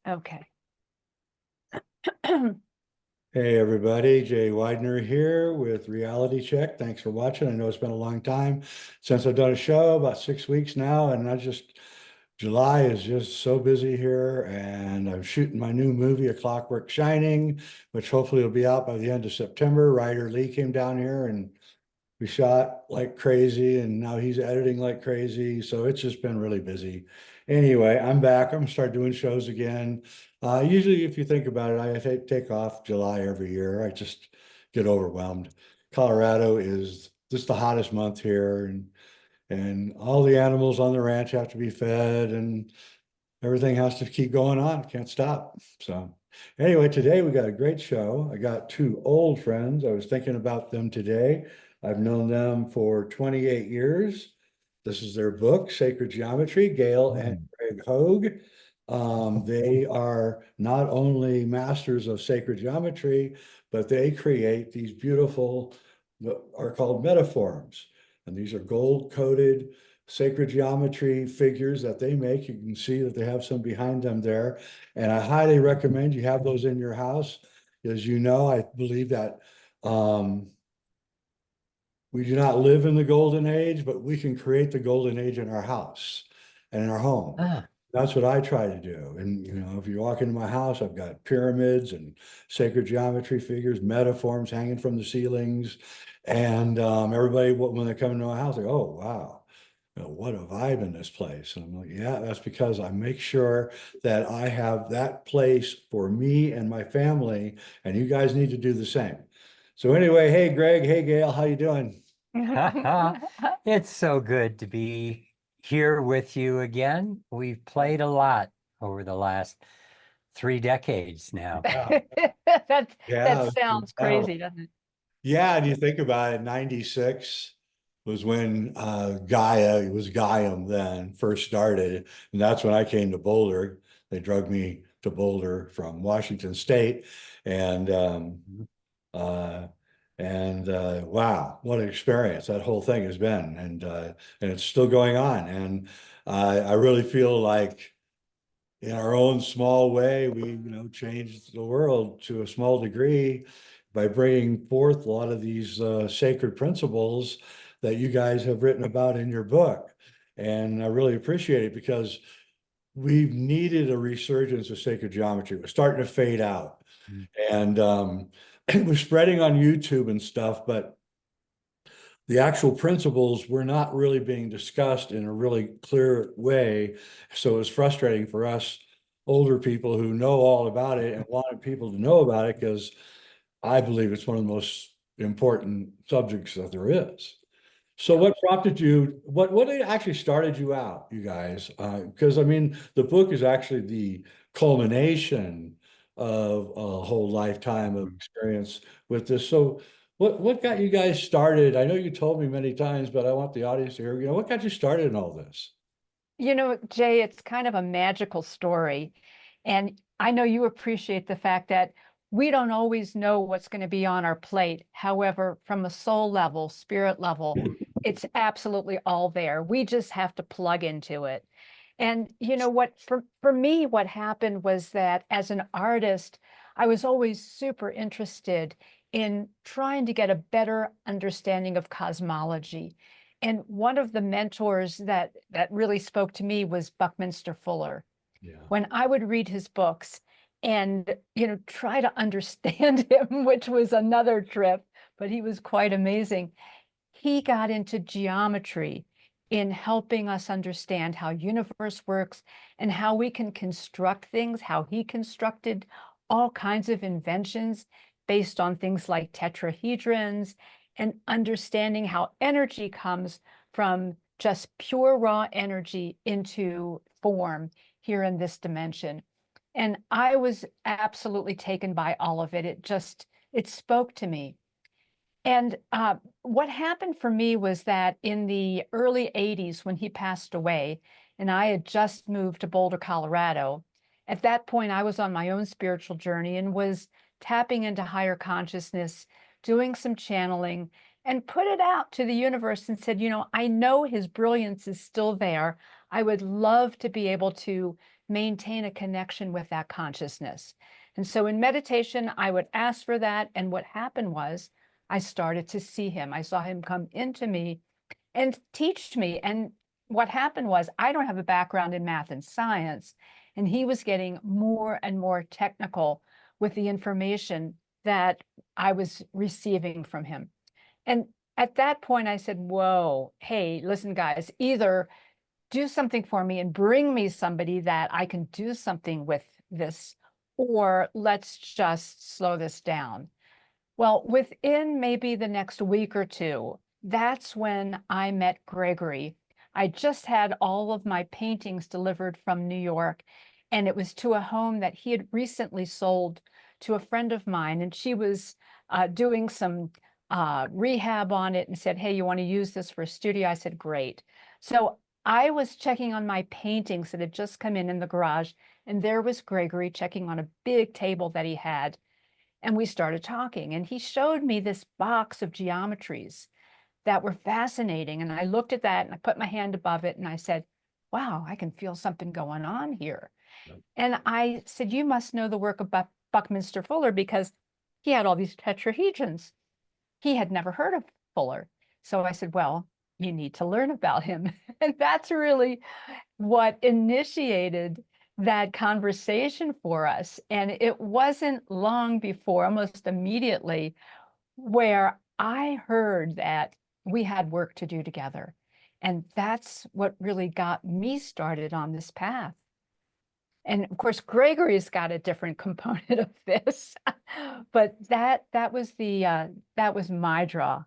Okay. Hey everybody, Jay Weidner here with Reality Check. Thanks for watching. I know it's been a long time since I've done a show, about 6 weeks now, and July is just so busy here, and I'm shooting my new movie, A Clockwork Shining, which hopefully will be out by the end of September. Ryder Lee came down here and we shot like crazy, and now he's editing like crazy. So it's just been really busy. Anyway, I'm back. I'm gonna start doing shows again. Usually, if you think about it, I take off July every year. I just get overwhelmed. Colorado is just the hottest month here, and all the animals on the ranch have to be fed, and everything has to keep going on. Can't stop. So anyway, today we got a great show. I got two old friends. I was thinking about them today. I've known them for 28 years. This is their book, Sacred Geometry, Gail and Greg Hoag. They are not only masters of sacred geometry, but they create these beautiful, what are called metaforms. And these are gold-coated sacred geometry figures that they make. You can see that they have some behind them there. And I highly recommend you have those in your house. As you know, I believe that we do not live in the golden age, but we can create the golden age in our house and in our home. Ah, That's what I try to do. And, if you walk into my house, I've got pyramids and sacred geometry figures, metaforms hanging from the ceilings. And everybody, when they come into my house, they go, oh, wow, what a vibe in this place. And I'm like, yeah, that's because I make sure that I have that place for me and my family. And you guys need to do the same. So anyway, hey, Greg, hey, Gail, how you doing? it's so good to be here with you again. We've played a lot over the last 3 decades now. That Yeah. sounds crazy, doesn't it? Yeah, and you think about it, 96 was when Gaia, it was Gaiam then, first started. And that's when I came to Boulder. They drug me to Boulder from Washington State. And uh, wow, what an experience that whole thing has been. And it's still going on. And I really feel like in our own small way, we, changed the world to a small degree by bringing forth a lot of these sacred principles that you guys have written about in your book. And I really appreciate it because we've needed a resurgence of sacred geometry. We're starting to fade out. And it was spreading on YouTube and stuff, but the actual principles were not really being discussed in a really clear way. So it's frustrating for us older people who know all about it and wanted people to know about it, because I believe it's one of the most important subjects that there is. So what prompted you, what actually started you out, you guys? Because I mean, the book is actually the culmination of a whole lifetime of experience with this. So what got you guys started? I know you told me many times, but I want the audience to hear, what got you started in all this? Jay, it's kind of a magical story. And I know you appreciate the fact that we don't always know what's going to be on our plate. However, from a soul level, spirit level, it's absolutely all there. We just have to plug into it. And you know what, for me, what happened was that as an artist, I was always super interested in trying to get a better understanding of cosmology. And one of the mentors that really spoke to me was Buckminster Fuller. Yeah. When I would read his books and try to understand him, which was another trip, but he was quite amazing. He got into geometry in helping us understand how universe works and how we can construct things, how he constructed all kinds of inventions based on things like tetrahedrons, and understanding how energy comes from just pure raw energy into form here in this dimension. And I was absolutely taken by all of it. It spoke to me. And what happened for me was that in the early 80s, when he passed away, and I had just moved to Boulder, Colorado, at that point, I was on my own spiritual journey and was tapping into higher consciousness, doing some channeling, and put it out to the universe and said, I know his brilliance is still there. I would love to be able to maintain a connection with that consciousness. And so in meditation, I would ask for that. And what happened was I started to see him. I saw him come into me and teach me. And what happened was I don't have a background in math and science, and he was getting more and more technical with the information that I was receiving from him. And at that point, I said, whoa, hey, listen, guys, either do something for me and bring me somebody that I can do something with this, or let's just slow this down. Well, within maybe the next week or two, that's when I met Gregory. I just had all of my paintings delivered from New York, and it was to a home that he had recently sold to a friend of mine, and she was doing some rehab on it and said, hey, you want to use this for a studio? I said, great. So I was checking on my paintings that had just come in the garage, and there was Gregory checking on a big table that he had. And we started talking, and he showed me this box of geometries that were fascinating. And I looked at that and I put my hand above it and I said, wow, I can feel something going on here. And I said, you must know the work of Buckminster Fuller, because he had all these tetrahedrons. He had never heard of Fuller. So I said, well, you need to learn about him. And that's really what initiated that conversation for us. And it wasn't long before, almost immediately, where I heard that we had work to do together. And that's what really got me started on this path. And of course, Gregory's got a different component of this, but that was my draw.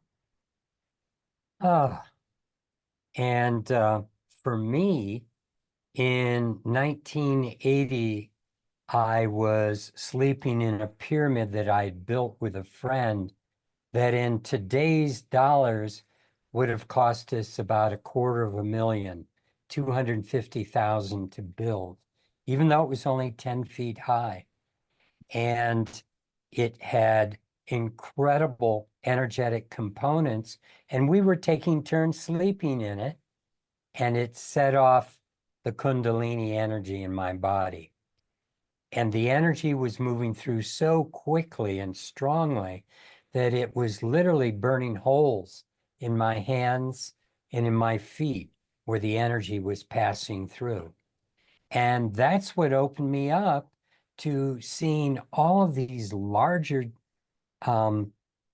Oh, and for me, in 1980, I was sleeping in a pyramid that I'd built with a friend that in today's dollars would have cost us about $250,000, 250,000 to build, even though it was only 10 feet high. And it had incredible energetic components, and we were taking turns sleeping in it, and it set off the Kundalini energy in my body. And the energy was moving through so quickly and strongly that it was literally burning holes in my hands and in my feet where the energy was passing through. And that's what opened me up to seeing all of these larger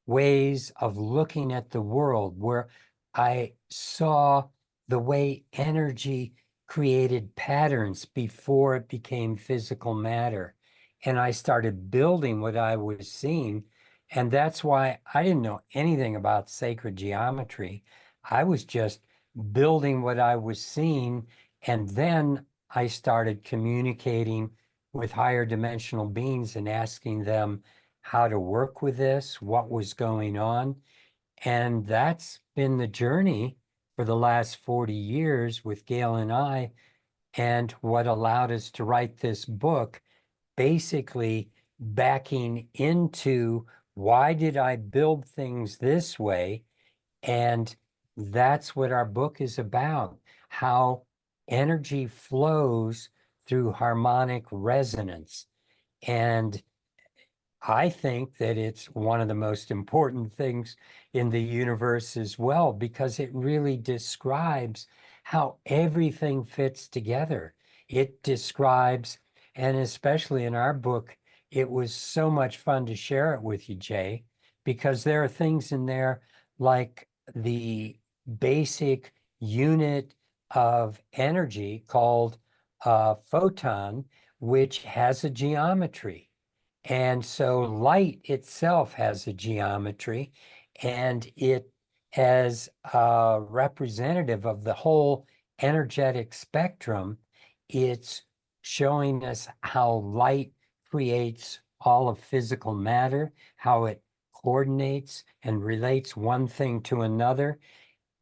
ways of looking at the world, where I saw the way energy created patterns before it became physical matter. And I started building what I was seeing. And that's why I didn't know anything about sacred geometry. I was just building what I was seeing. And then I started communicating with higher dimensional beings and asking them how to work with this, what was going on. And that's been the journey for the last 40 years with Gail and I, and what allowed us to write this book, basically backing into why did I build things this way? And that's what our book is about, how energy flows through harmonic resonance. And I think that it's one of the most important things in the universe as well, because it really describes how everything fits together. It describes, and especially in our book, it was so much fun to share it with you, Jay, because there are things in there like the basic unit of energy called a photon, which has a geometry. And so light itself has a geometry, and it, as a representative of the whole energetic spectrum, it's showing us how light creates all of physical matter, how it coordinates and relates one thing to another.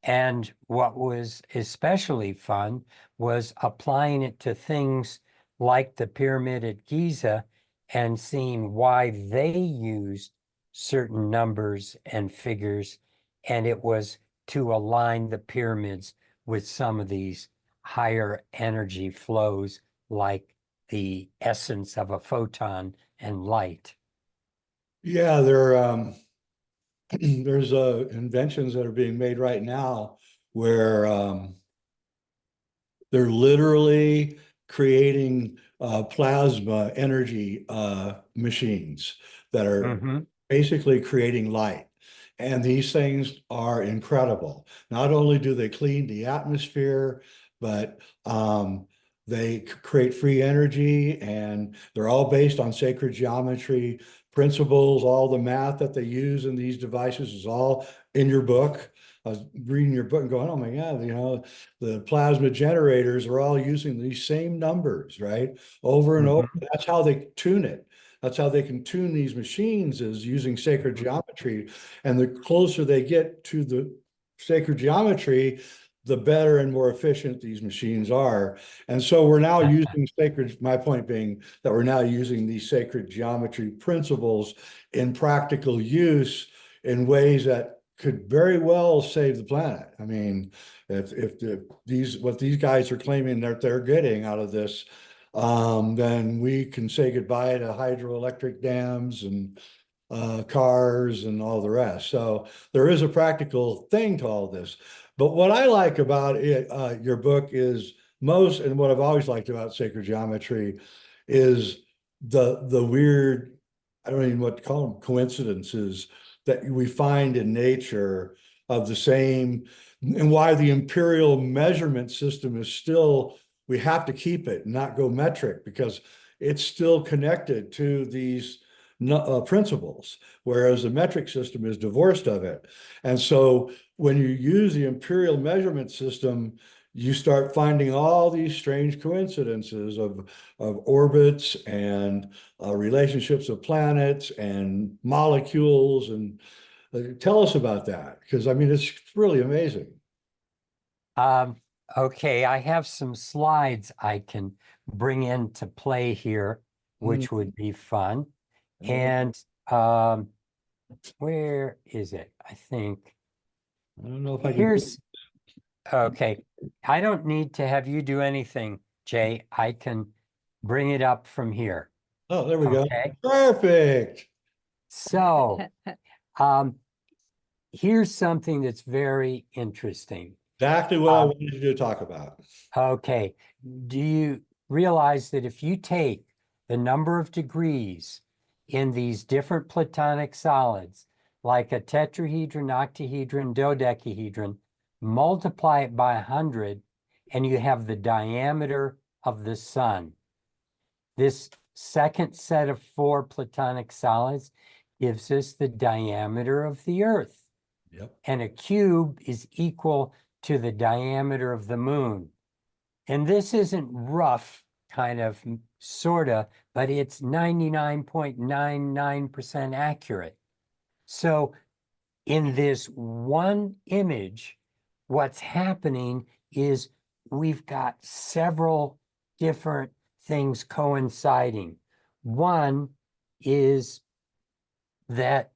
And what was especially fun was applying it to things like the pyramid at Giza and seeing why they used certain numbers and figures. And it was to align the pyramids with some of these higher energy flows like the essence of a photon and light. Yeah, there's inventions that are being made right now where they're literally creating plasma energy machines that are Mhm. basically creating light. And these things are incredible. Not only do they clean the atmosphere, but they create free energy, and they're all based on sacred geometry principles. All the math that they use in these devices is all in your book. I was reading your book and going, oh my God, the plasma generators are all using these same numbers, right? Over and over. Mhm. That's how they tune it. That's how they can tune these machines, is using sacred geometry. And the closer they get to the sacred geometry, the better and more efficient these machines are. And so we're now using sacred, my point being that we're now using these sacred geometry principles in practical use in ways that could very well save the planet. I mean, if what these guys are claiming that they're getting out of this, then we can say goodbye to hydroelectric dams and cars and all the rest. So there is a practical thing to all this. But what I like about it, your book is most, and what I've always liked about sacred geometry is the weird, I don't even know what to call them, coincidences that we find in nature of the same, and why the imperial measurement system is still, we have to keep it, not go metric, because it's still connected to these principles, whereas the metric system is divorced of it. And so when you use the imperial measurement system, you start finding all these strange coincidences of orbits and relationships of planets and molecules. And tell us about that, because I mean, it's really amazing. Um, okay, I have some slides I can bring into play here, Mm. which would be fun. Oh, And where is it? I think I don't know if I can. here's okay. I don't need to have you do anything, Jay. I can bring it up from here. Oh, there we go. Okay. Perfect. So here's something that's very interesting. Exactly what I Um, wanted you to talk about. Okay. Do you realize that if you take the number of degrees in these different platonic solids, like a tetrahedron, octahedron, dodecahedron, multiply it by 100, and you have the diameter of the sun. This second set of 4 platonic solids gives us the diameter of the Earth. Yep. And a cube is equal to the diameter of the moon. And this isn't rough, kind of, sort of, but it's 99.99% accurate. So in this one image, what's happening is we've got several different things coinciding. One is that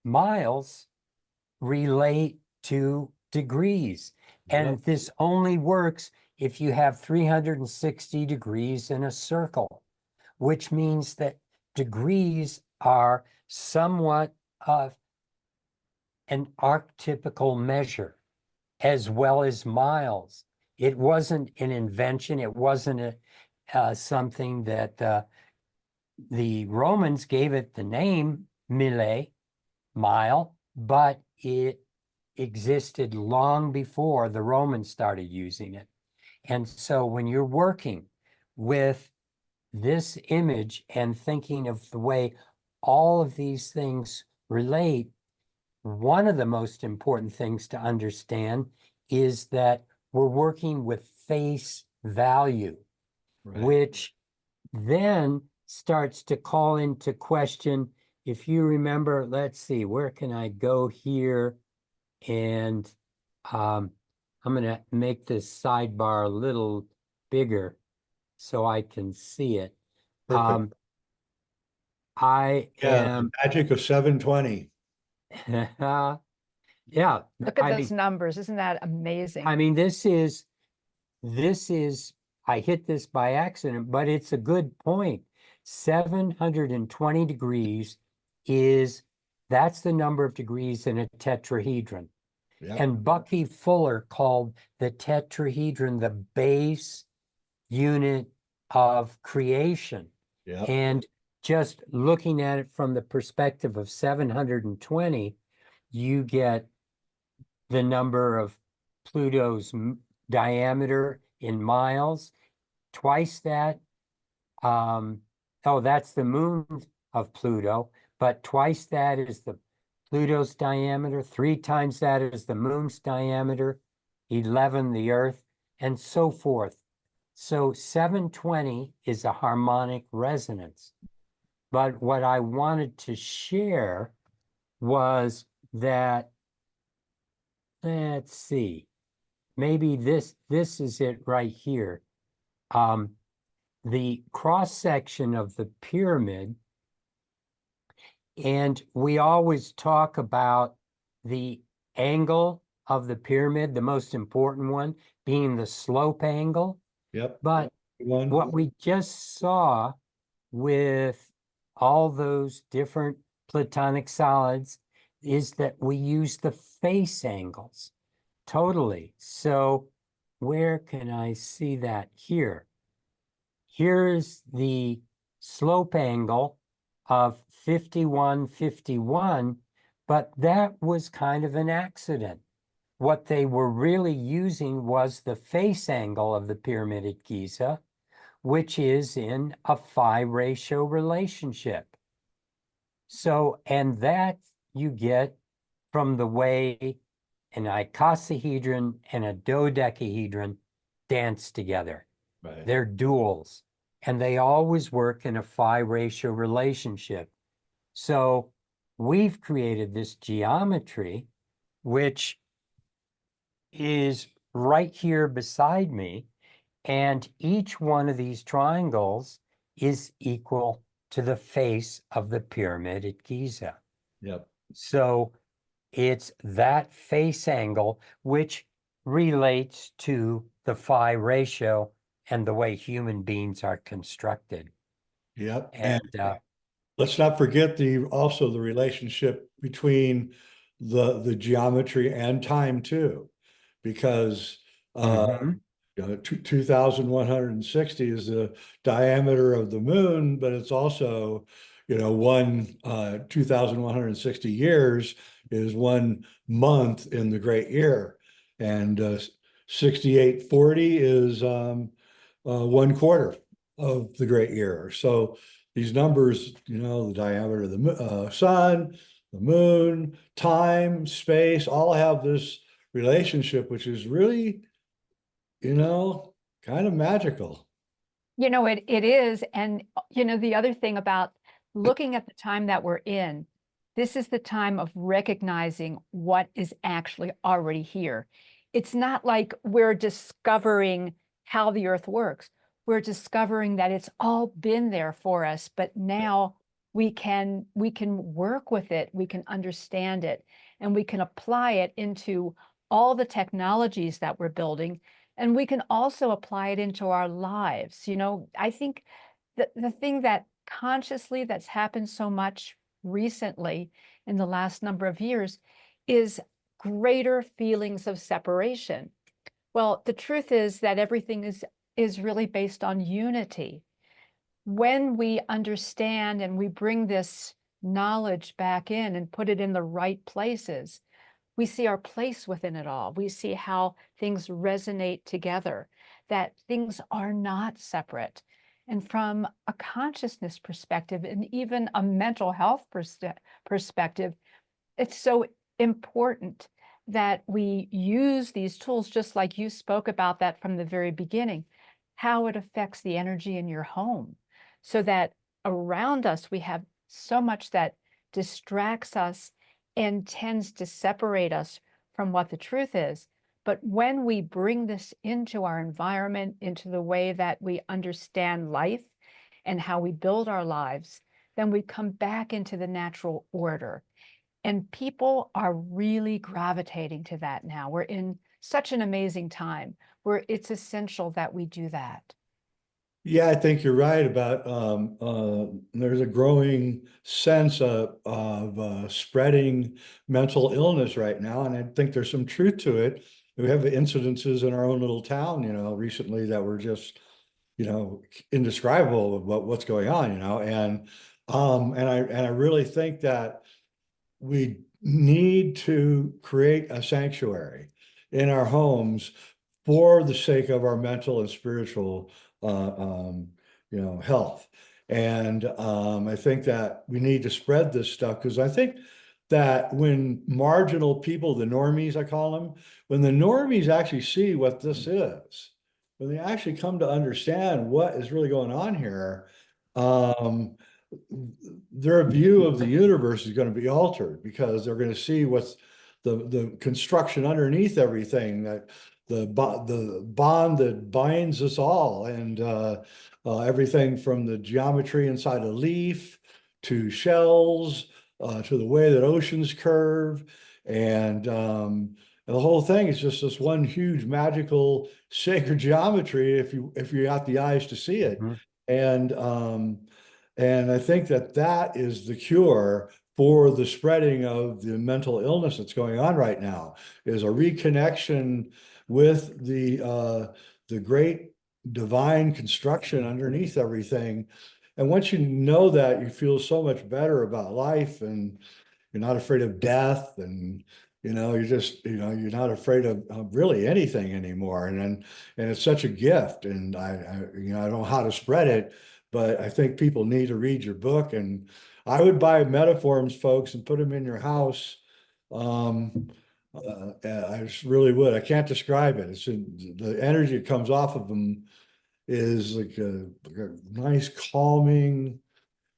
miles relate to degrees. And Yep. this only works if you have 360 degrees in a circle, which means that degrees are somewhat of an archetypical measure, as well as miles. It wasn't an invention. It wasn't something that the Romans gave it the name mille, mile, but it existed long before the Romans started using it. And so when you're working with this image and thinking of the way all of these things relate, one of the most important things to understand is that we're working with face value, Right. which then starts to call into question, if you remember, let's see, where can I go here? And I'm going to make this sidebar a little bigger so I can see it. Perfect. I Yeah, the am, magic of 720. yeah, Look at those numbers. Isn't that amazing? I mean, this is I hit this by accident, but it's a good point. 720 degrees that's the number of degrees in a tetrahedron. Yep. And Bucky Fuller called the tetrahedron the base unit of creation. Yep. And just looking at it from the perspective of 720, you get the number of Pluto's diameter in miles, twice that. Oh, that's the moon of Pluto, but twice that is the Pluto's diameter, 3 times that is the moon's diameter, 11 the Earth, and so forth. So 720 is a harmonic resonance. But what I wanted to share was that, let's see, maybe this is it right here. The cross section of the pyramid, and we always talk about the angle of the pyramid, the most important one being the slope angle. Yep. But what we just saw with all those different platonic solids is that we use the face angles totally. So where can I see that? Here. Here's the slope angle of 5151, but that was kind of an accident. What they were really using was the face angle of the pyramid at Giza, which is in a phi ratio relationship. So, and that you get from the way an icosahedron and a dodecahedron dance together. Right. They're duals, and they always work in a phi ratio relationship. So we've created this geometry, which is right here beside me, and each one of these triangles is equal to the face of the pyramid at Giza. Yep. So it's that face angle which relates to the phi ratio and the way human beings are constructed. Yep. And let's not forget also the relationship between the geometry and time too, because 2,160 is the diameter of the moon, but it's also, 2,160 years is 1 month in the great year, and 6840 is 1/4 of the great year. So these numbers, the diameter of the sun, the moon, time, space, all have this relationship, which is really, kind of magical. It is. And, the other thing about looking at the time that we're in, this is the time of recognizing what is actually already here. It's not like we're discovering how the earth works. We're discovering that it's all been there for us, but now we can work with it, we can understand it, and we can apply it into all the technologies that we're building. And we can also apply it into our lives. I think the thing that consciously that's happened so much recently in the last number of years is greater feelings of separation. Well, the truth is that everything is really based on unity. When we understand and we bring this knowledge back in and put it in the right places, we see our place within it all. We see how things resonate together, that things are not separate. And from a consciousness perspective and even a mental health perspective, it's so important that we use these tools, just like you spoke about that from the very beginning, how it affects the energy in your home, so that around us we have so much that distracts us and tends to separate us from what the truth is. But when we bring this into our environment, into the way that we understand life and how we build our lives, then we come back into the natural order. And people are really gravitating to that now. We're in such an amazing time where it's essential that we do that. Yeah, I think you're right about, there's a growing sense of spreading mental illness right now, and I think there's some truth to it. We have incidences in our own little town, recently that were just, indescribable about what's going on, and I really think that we need to create a sanctuary in our homes for the sake of our mental and spiritual, health. And I think that we need to spread this stuff, because I think that when marginal people, the normies, I call them, when the normies actually see what this is, when they actually come to understand what is really going on here, um, their view of the universe is going to be altered, because they're going to see what's the construction underneath everything, that the bond that binds us all, and everything from the geometry inside a leaf to shells, to the way that oceans curve, and the whole thing is just this one huge magical sacred geometry, if you got the eyes to see it. Mhm. And I think that that is the cure for the spreading of the mental illness that's going on right now, is a reconnection with the great divine construction underneath everything. And once you know that, you feel so much better about life, and you're not afraid of death, and you're just, you're not afraid of really anything anymore. And it's such a gift, and I don't know how to spread it, but I think people need to read your book. And I would buy metaforms, folks, and put them in your house. I just really would. I can't describe it. The energy that comes off of them is like a nice, calming,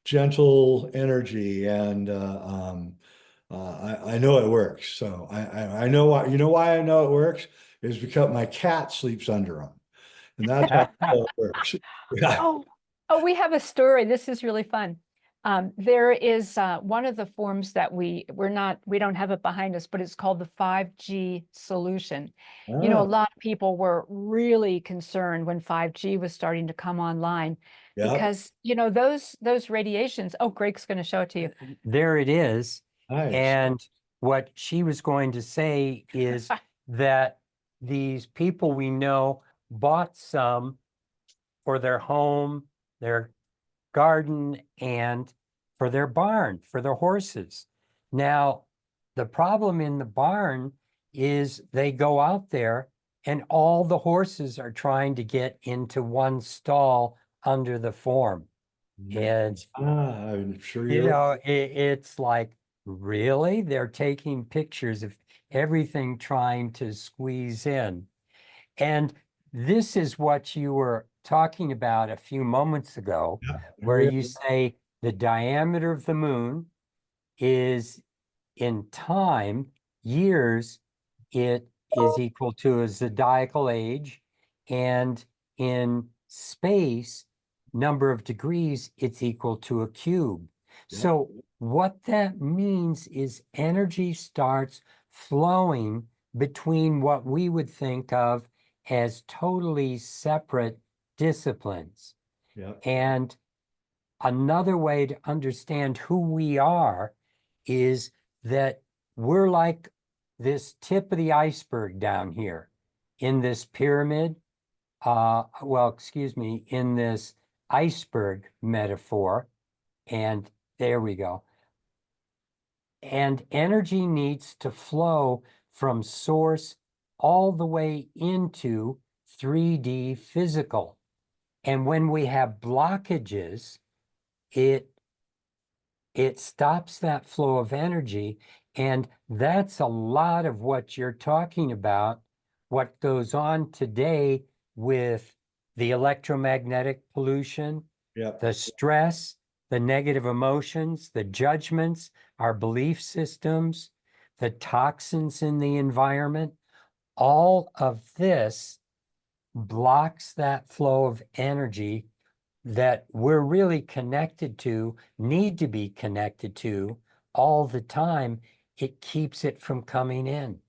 gentle energy, and I know it works. So I know why. You know why I know it works is because my cat sleeps under them, and that's how I know it works. Yeah. Oh, we have a story. This is really fun. There is one of the forms that we don't have it behind us, but it's called the 5G solution. A Ah, lot of people were really concerned when 5G was starting to come online, yep. because, those radiations. Oh, Greg's going to show it to you. There it is. Nice. And what she was going to say is that these people we know bought some for their home, their garden, and for their barn, for their horses. Now, the problem in the barn is they go out there and all the horses are trying to get into one stall under the form. And I'm sure you're. it's like, really? They're taking pictures of everything trying to squeeze in. And this is what you were talking about a few moments ago, Yeah, where there you you say the diameter of the moon is, in time, years, it is equal to a zodiacal age, and in space, number of degrees, it's equal to a cube. Yep. So what that means is energy starts flowing between what we would think of as totally separate disciplines. Yep. And another way to understand who we are is that we're like this tip of the iceberg down here in this pyramid. Well, excuse me, in this iceberg metaphor. And there we go. And energy needs to flow from source all the way into 3D physical. And when we have blockages, it stops that flow of energy. And that's a lot of what you're talking about, what goes on today with the electromagnetic pollution, Yep. the stress, the negative emotions, the judgments, our belief systems, the toxins in the environment. All of this blocks that flow of energy that we're really connected to, need to be connected to all the time. It keeps it from coming in.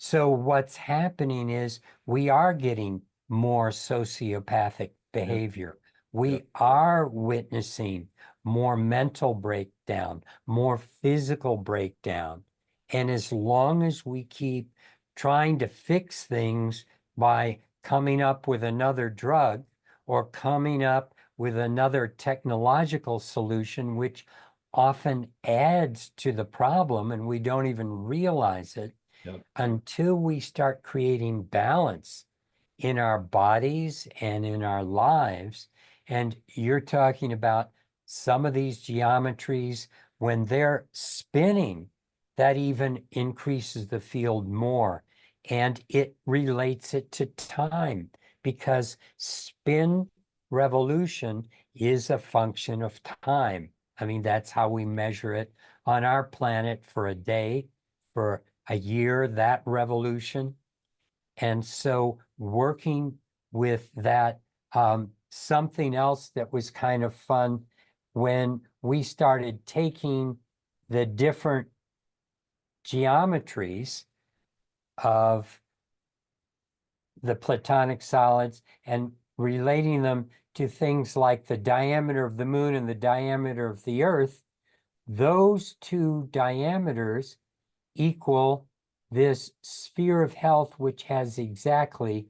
So what's happening is we are getting more sociopathic behavior. We Yep. are witnessing more mental breakdown, more physical breakdown. And as long as we keep trying to fix things by coming up with another drug or coming up with another technological solution, which often adds to the problem and we don't even realize it, Yep. until we start creating balance in our bodies and in our lives. And you're talking about some of these geometries, when they're spinning, that even increases the field more. And it relates it to time, because spin revolution is a function of time. I mean, that's how we measure it on our planet for a day, for a year, that revolution. And so working with that, something else that was kind of fun when we started taking the different geometries of the platonic solids and relating them to things like the diameter of the moon and the diameter of the earth, those two diameters equal this sphere of health, which has exactly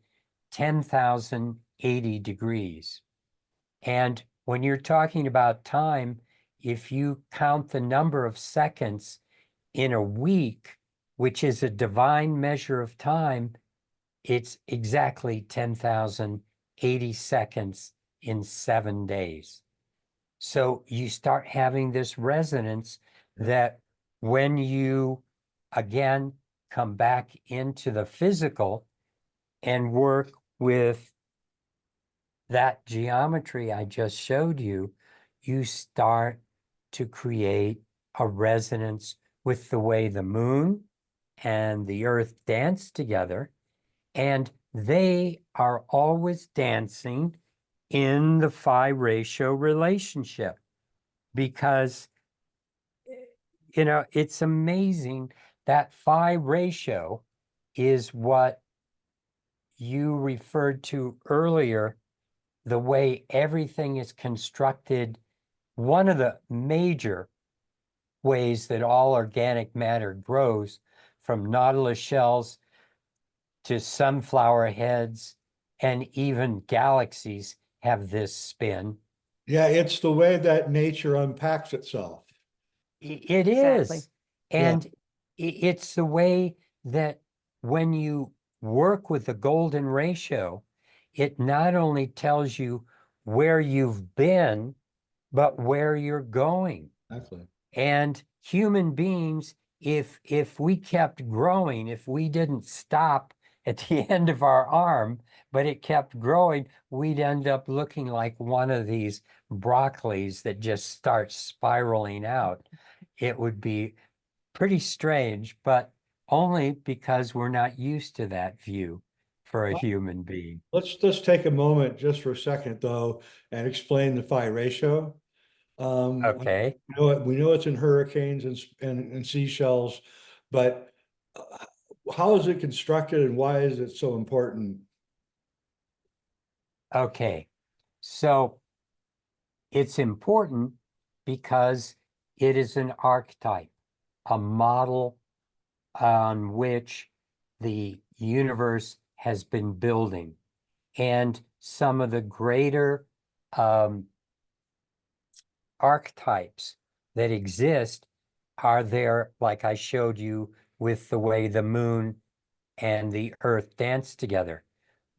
10,080 degrees. And when you're talking about time, if you count the number of seconds in a week, which is a divine measure of time, it's exactly 10,080 seconds in 7 days. So you start having this resonance that when you again come back into the physical and work with that geometry I just showed you, you start to create a resonance with the way the moon and the earth dance together. And they are always dancing in the phi ratio relationship, because it's amazing that phi ratio is what you referred to earlier, the way everything is constructed. One of the major ways that all organic matter grows, from nautilus shells to sunflower heads and even galaxies, have this spin. Yeah, it's the way that nature unpacks itself. It Exactly. is. Yeah, And it's the way that when you work with the golden ratio, it not only tells you where you've been, but where you're going. exactly. And human beings, if we kept growing, if we didn't stop at the end of our arm, but it kept growing, we'd end up looking like one of these broccolis that just starts spiraling out. It would be pretty strange, but only because we're not used to that view for a human being. Let's just take a moment just for a second though and explain the phi ratio. Okay. We know it's in hurricanes and seashells, but uh, how is it constructed and why is it so important? Okay. So it's important because it is an archetype, a model on which the universe has been building. And some of the greater archetypes that exist are there, like I showed you with the way the moon and the earth dance together.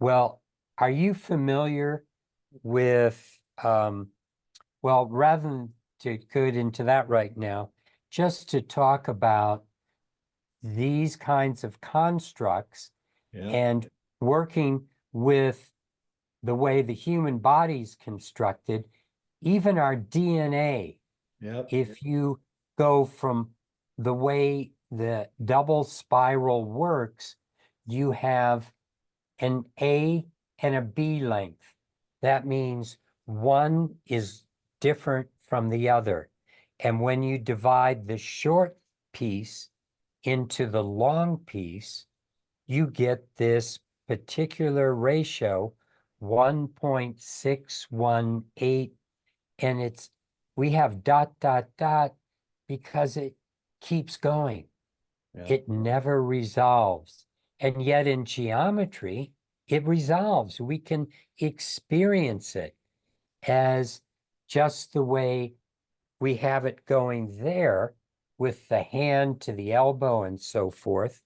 Well, are you familiar with, well, rather than to go into that right now, just to talk about these kinds of constructs Yeah, and working with the way the human body's constructed, even our DNA, yeah, if you go from the way the double spiral works, you have an A and a B length. That means one is different from the other. And when you divide the short piece into the long piece, you get this particular ratio, 1.618, and we have ... because it keeps going. Yeah. It never resolves. And yet in geometry, it resolves. We can experience it as just the way we have it going there with the hand to the elbow and so forth.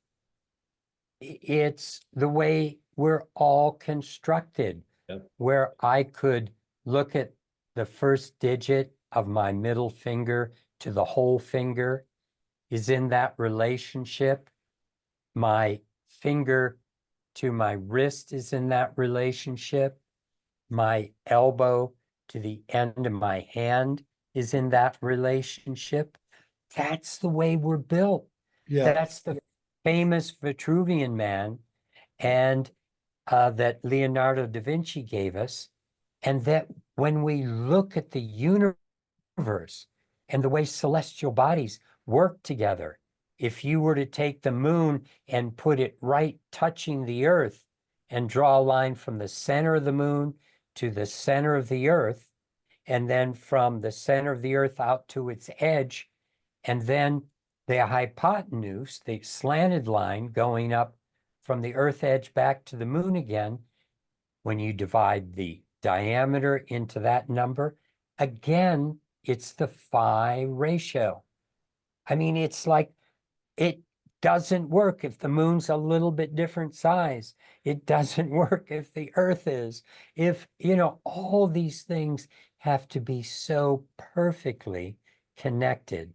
It's the way we're all constructed, Yep. where I could look at the first digit of my middle finger to the whole finger is in that relationship. My finger to my wrist is in that relationship. My elbow to the end of my hand is in that relationship. That's the way we're built. Yeah. That's the famous Vitruvian Man, and that Leonardo da Vinci gave us. And that when we look at the universe and the way celestial bodies work together, if you were to take the moon and put it right touching the earth and draw a line from the center of the moon to the center of the earth, and then from the center of the earth out to its edge, and then the hypotenuse, the slanted line going up from the earth edge back to the moon again, when you divide the diameter into that number, again, it's the phi ratio. I mean, it's like it doesn't work if the moon's a little bit different size. It doesn't work if the earth is. If, all these things have to be so perfectly connected.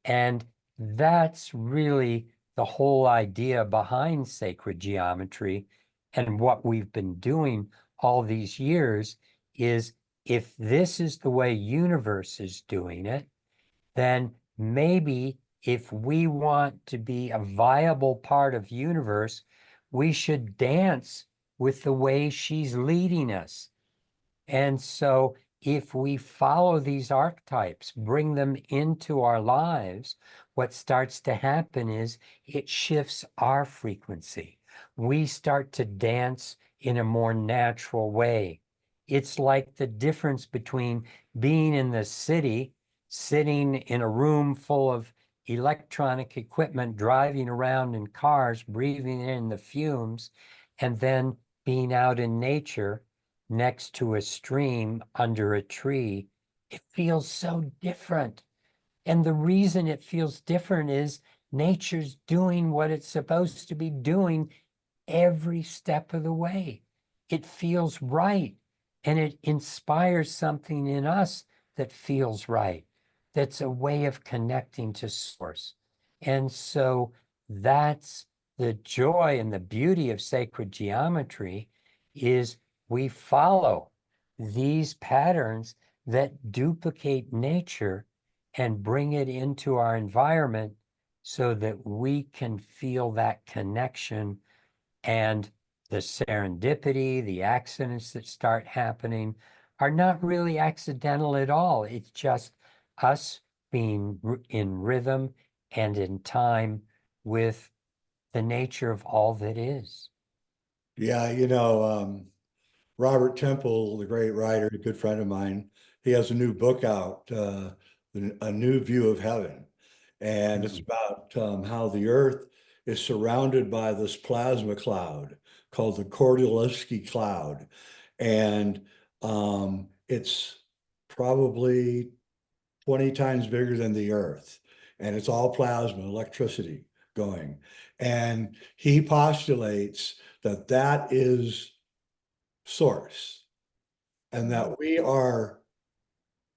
And that's really the whole idea behind sacred geometry. And what we've been doing all these years is, if this is the way universe is doing it, then maybe if we want to be a viable part of universe, we should dance with the way she's leading us. And so if we follow these archetypes, bring them into our lives, what starts to happen is it shifts our frequency. We start to dance in a more natural way. It's like the difference between being in the city, sitting in a room full of electronic equipment, driving around in cars, breathing in the fumes, and then being out in nature next to a stream under a tree. It feels so different. And the reason it feels different is nature's doing what it's supposed to be doing every step of the way. It feels right, and it inspires something in us that feels right. That's a way of connecting to source. And so that's the joy and the beauty of sacred geometry, is we follow these patterns that duplicate nature and bring it into our environment so that we can feel that connection, and the serendipity, the accidents that start happening are not really accidental at all. It's just us being in rhythm and in time with the nature of all that is. Yeah, Robert Temple, the great writer, a good friend of mine, he has a new book out, A New View of Heaven. And it's about how the Earth is surrounded by this plasma cloud called the Kordylewski cloud. And it's probably 20 times bigger than the Earth. And it's all plasma, electricity going. And he postulates that that is source, and that we are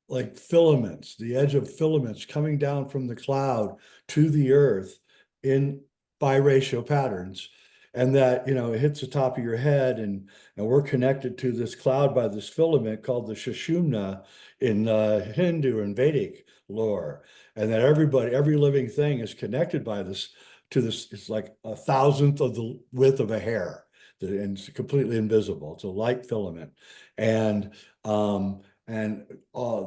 like filaments, the edge of filaments coming down from the cloud to the earth in biratio patterns. And that, it hits the top of your head, and we're connected to this cloud by this filament called the Sushumna in Hindu and Vedic lore. And that every living thing is connected by this to this. It's like a thousandth of the width of a hair, and it's completely invisible. It's a light filament. And the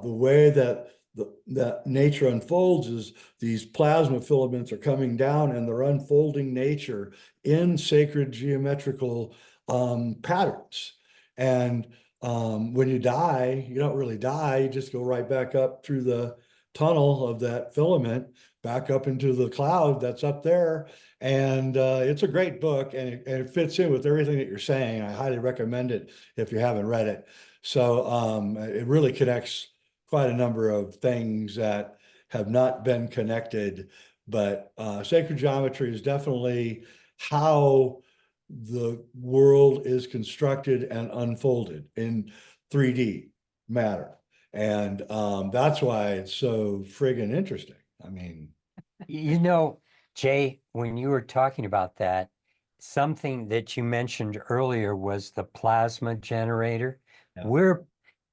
way that that nature unfolds is these plasma filaments are coming down and they're unfolding nature in sacred geometrical patterns. And when you die, you don't really die, you just go right back up through the tunnel of that filament, back up into the cloud that's up there. And it's a great book, and it fits in with everything that you're saying. I highly recommend it if you haven't read it. So it really connects quite a number of things that have not been connected, but sacred geometry is definitely how the world is constructed and unfolded in 3D matter. And that's why it's so friggin' interesting. I mean, You know, Jay, when you were talking about that, something that you mentioned earlier was the plasma generator. Yeah. We're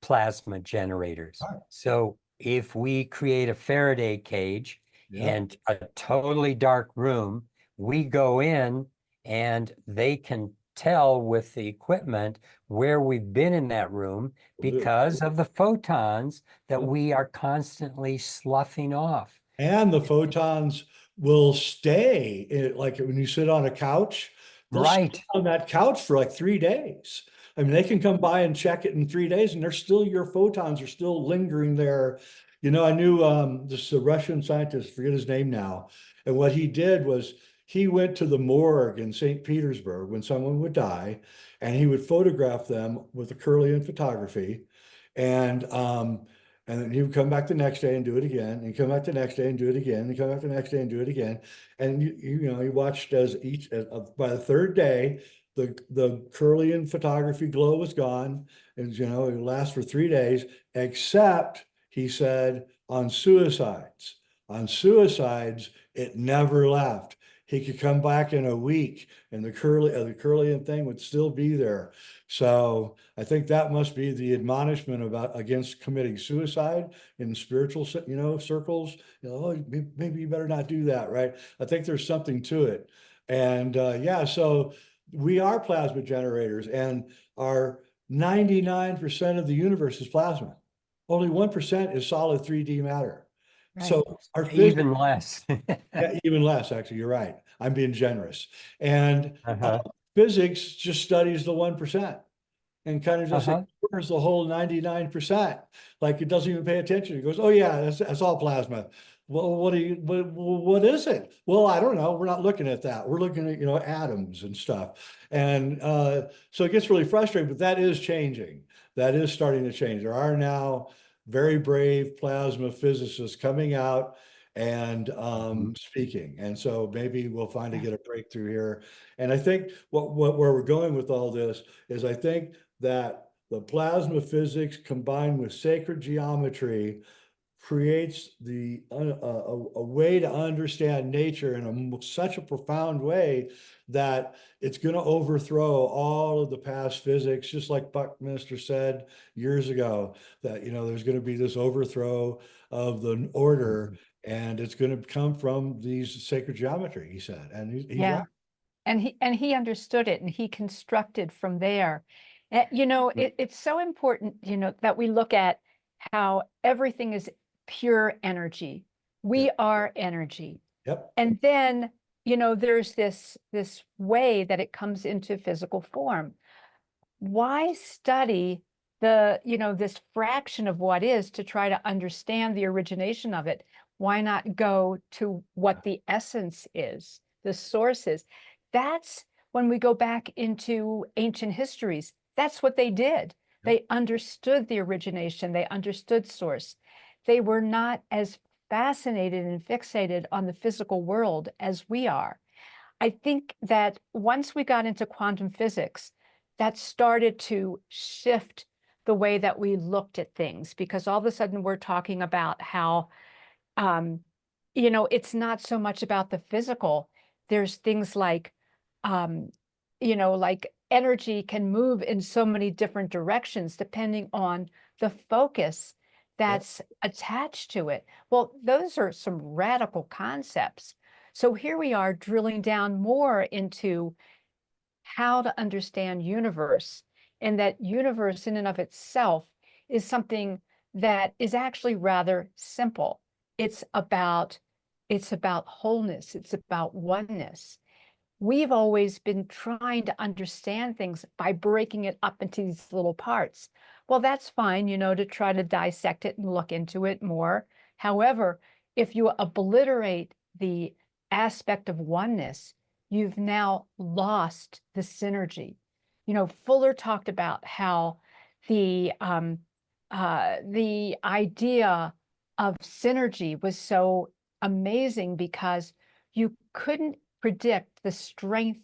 plasma generators. Right. So if we create a Faraday cage yeah, and a totally dark room, we go in and they can tell with the equipment where we've been in that room because of the photons that we are constantly sloughing off. and the photons will stay like when you sit on a couch, they'll stay Right. on that couch for like 3 days. I mean, they can come by and check it in 3 days, and they're still, your photons are still lingering there. You know, I knew this Russian scientist, forget his name now, and what he did was he went to the morgue in St. Petersburg when someone would die, and he would photograph them with a Kirlian photography, and and then he would come back the next day and do it again, and come back the next day and do it again, and come back the next day and do it again. And you know, he watched as each by the third day, the Kirlian photography glow was gone, and you know, it lasts for 3 days, except he said on suicides. On suicides, it never left. He could come back in a week, and the Kirlian thing would still be there. So I think that must be the admonishment about against committing suicide in spiritual, you know, circles. You know, oh, maybe you better not do that, right? I think there's something to it. And yeah, so we are plasma generators, and our 99% of the universe is plasma. Only 1% is solid 3D matter. Right. So our physics, Even less. yeah, even less, actually, you're right. I'm being generous. And Uh-huh. physics just studies the 1% and kind of just Uh-huh. ignores the whole 99%. Like it doesn't even pay attention. It goes, oh yeah, that's all plasma. Well, what is it? Well, I don't know. We're not looking at that. We're looking at, you know, atoms and stuff. And so it gets really frustrating, but that is changing. That is starting to change. There are now very brave plasma physicists coming out and speaking. And so maybe we'll finally get a breakthrough here. And I think where we're going with all this is I think that the plasma physics combined with sacred geometry creates a way to understand nature in such a profound way that it's going to overthrow all of the past physics, just like Buckminster said years ago, that, you know, there's going to be this overthrow of the order, and it's going to come from these sacred geometry, he said. And he's Yeah. right. And he understood it, and he constructed from there. You know, it's so important, you know, that we look at how everything is pure energy. We are energy. Yep. And then, you know, there's this way that it comes into physical form. Why study the, you know, this fraction of what is to try to understand the origination of it? Why not go to what the essence is, the source is? That's when we go back into ancient histories. That's what they did. They understood the origination. They understood source. They were not as fascinated and fixated on the physical world as we are. I think that once we got into quantum physics, that started to shift the way that we looked at things, because all of a sudden we're talking about how, you know, it's not so much about the physical. There's things like, you know, like energy can move in so many different directions depending on the focus that's attached to it. Well, those are some radical concepts. So here we are drilling down more into how to understand universe, and that universe in and of itself is something that is actually rather simple. It's about wholeness. It's about oneness. We've always been trying to understand things by breaking it up into these little parts. Well, that's fine, to try to dissect it and look into it more. However, if you obliterate the aspect of oneness, you've now lost the synergy. Fuller talked about how the idea of synergy was so amazing because you couldn't predict the strength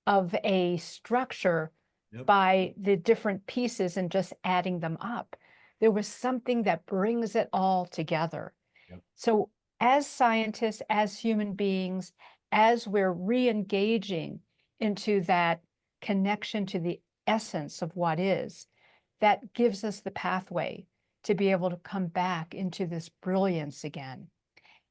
of a structure Yep. by the different pieces and just adding them up. There was something that brings it all together. Yep. So as scientists, as human beings, as we're re-engaging into that connection to the essence of what is, that gives us the pathway to be able to come back into this brilliance again.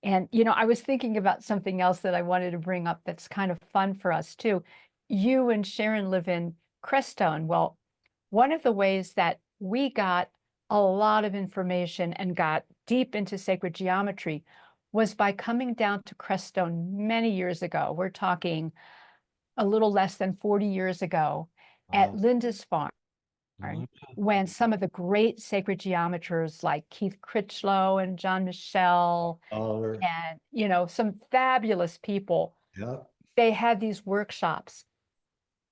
And, I was thinking about something else that I wanted to bring up that's kind of fun for us too. You and Sharon live in Crestone. Well, one of the ways that we got a lot of information and got deep into sacred geometry was by coming down to Crestone many years ago. We're talking a little less than 40 years ago at Wow. Lindisfarne, Mhm. when some of the great sacred geometers like Keith Critchlow and John Michel Oliver. and some fabulous people, Yep. they had these workshops,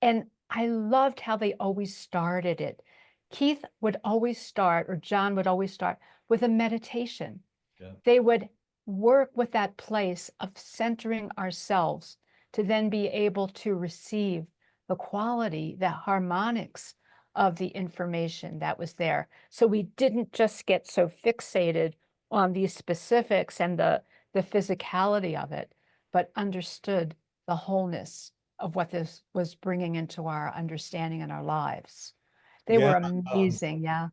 and I loved how they always started it. Keith would always start, or John would always start with a meditation. Yeah. They would work with that place of centering ourselves to then be able to receive the quality, the harmonics of the information that was there. So we didn't just get so fixated on these specifics and the physicality of it, but understood the wholeness of what this was bringing into our understanding and our lives. They Yeah. were amazing. Yeah.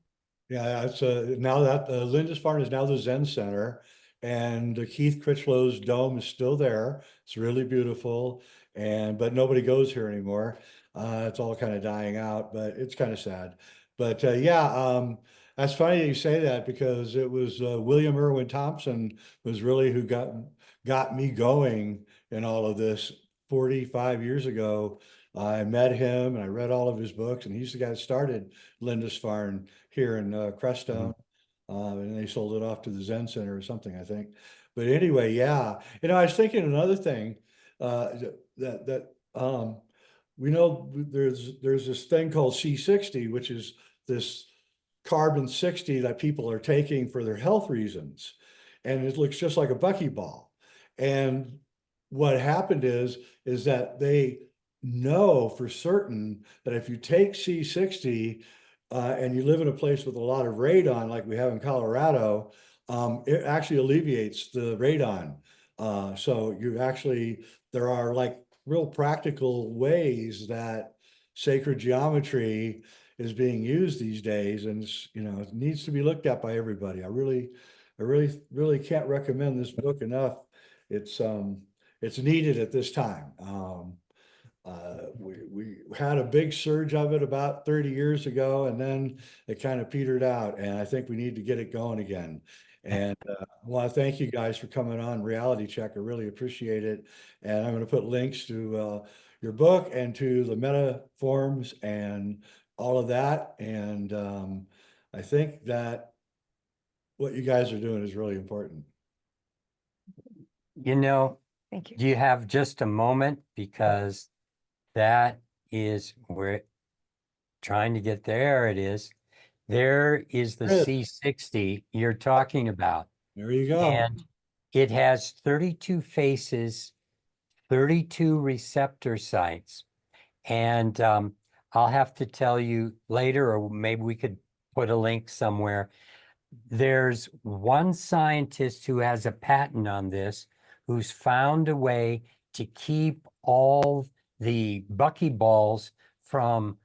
Yeah, it's now that Lindisfarne is now the Zen Center, and Keith Critchlow's dome is still there. It's really beautiful, but nobody goes here anymore. It's all kind of dying out, but it's kind of sad. But yeah, that's funny that you say that because it was William Irwin Thompson was really who got me going in all of this 45 years ago. I met him and I read all of his books, and he's the guy that started Lindisfarne here in Crestone, and they sold it off to the Zen Center or something, I think. But anyway, yeah, I was thinking another thing that we know there's this thing called C60, which is this carbon 60 that people are taking for their health reasons, and it looks just like a buckyball. And what happened is that they know for certain that if you take C60 and you live in a place with a lot of radon, like we have in Colorado, it actually alleviates the radon. So there are like real practical ways that sacred geometry is being used these days, and it needs to be looked at by everybody. I really can't recommend this book enough. It's needed at this time. We had a big surge of it about 30 years ago, and then it kind of petered out, and I think we need to get it going again. And I want to thank you guys for coming on Reality Check. I really appreciate it. And I'm going to put links to your book and to the meta forms and all of that. And I think that what you guys are doing is really important. Thank you. Do you have just a moment? Because that is where trying to get there. It is. There is the Good. C60 you're talking about. There you go. And it has 32 faces, 32 receptor sites. And I'll have to tell you later, or maybe we could put a link somewhere. There's one scientist who has a patent on this, who's found a way to keep all the buckyballs from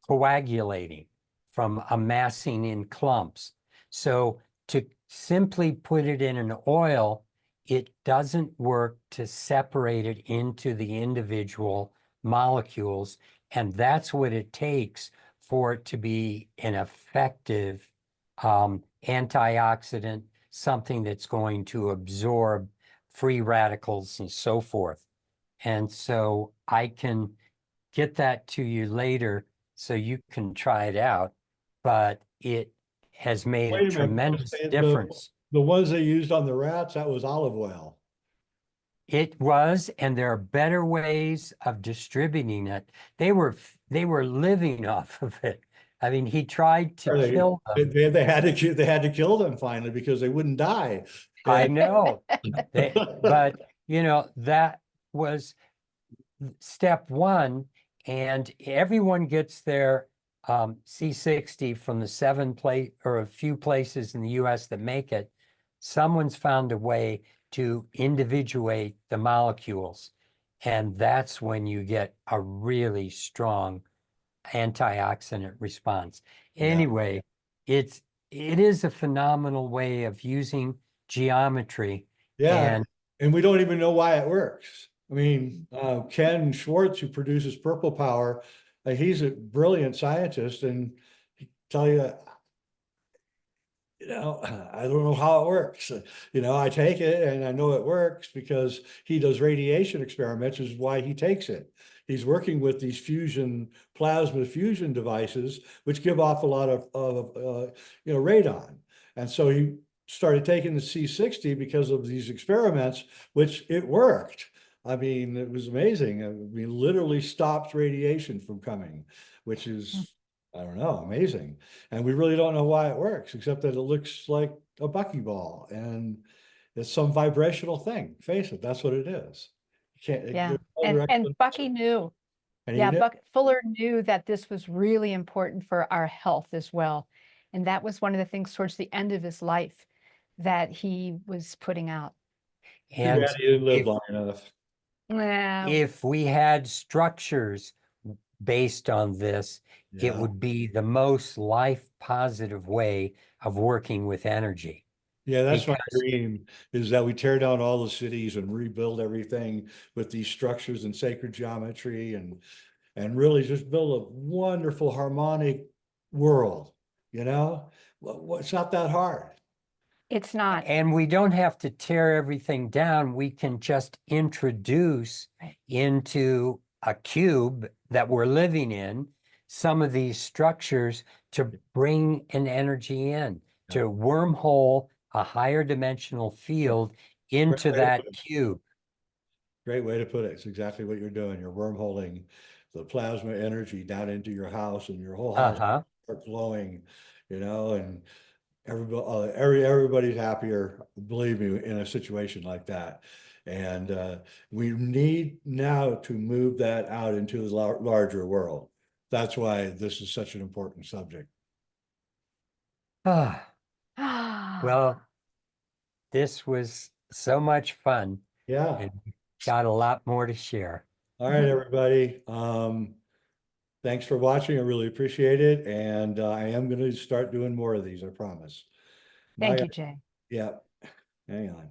coagulating, from amassing in clumps. So to simply put it in an oil, it doesn't work to separate it into the individual molecules. And that's what it takes for it to be an effective antioxidant, something that's going to absorb free radicals and so forth. And so I can get that to you later so you can try it out, but it has made Wait a a minute, tremendous the- difference. the ones they used on the rats, that was olive oil. It was, and there are better ways of distributing it. They were living off of it. I mean, he tried to Or kill them. they had to kill them finally because they wouldn't die. I know. But you know, that was step one, and everyone gets their C60 from the 7 place or a few places in the US that make it. Someone's found a way to individuate the molecules, and that's when you get a really strong antioxidant response. Yeah. Anyway, it is a phenomenal way of using geometry. Yeah, And and we don't even know why it works. I mean, Ken Schwartz, who produces Purple Power, he's a brilliant scientist, and he tell you, I don't know how it works. I take it and I know it works because he does radiation experiments, is why he takes it. He's working with these plasma fusion devices, which give off a lot of radon. And so he started taking the C60 because of these experiments, which it worked. I mean, it was amazing. I mean, literally stops radiation from coming, which is, I don't know, amazing. And we really don't know why it works, except that it looks like a buckyball and it's some vibrational thing. Face it, that's what it is. You can't, Yeah. there's no other And explanation. Bucky knew. And he Yeah, did. Fuller knew that this was really important for our health as well. And that was one of the things towards the end of his life that he was putting out. Too and bad he didn't live if long enough. Yeah, if we had structures based on this, it Yeah. would be the most life positive way of working with energy. Yeah, that's my Because dream, is that we tear down all the cities and rebuild everything with these structures and sacred geometry and really just build a wonderful harmonic world, you know? It's not that hard. it's not. and we don't have to tear everything down. We can just introduce Right. into a cube that we're living in some of these structures to bring an energy in, to wormhole a higher dimensional field into Great way to that put it. cube. Great way to put it. It's exactly what you're doing. You're wormholing the plasma energy down into your house, and your whole house Uh-huh. starts glowing, and everybody's happier, believe me, in a situation like that. And we need now to move that out into the larger world. That's why this is such an important subject. Ah, well, this was so much fun, Yeah. and got a lot more to share. All right, everybody. Thanks for watching. I really appreciate it. And I am going to start doing more of these, I promise. Thank Bye. you, Jay. Yeah. Hang on.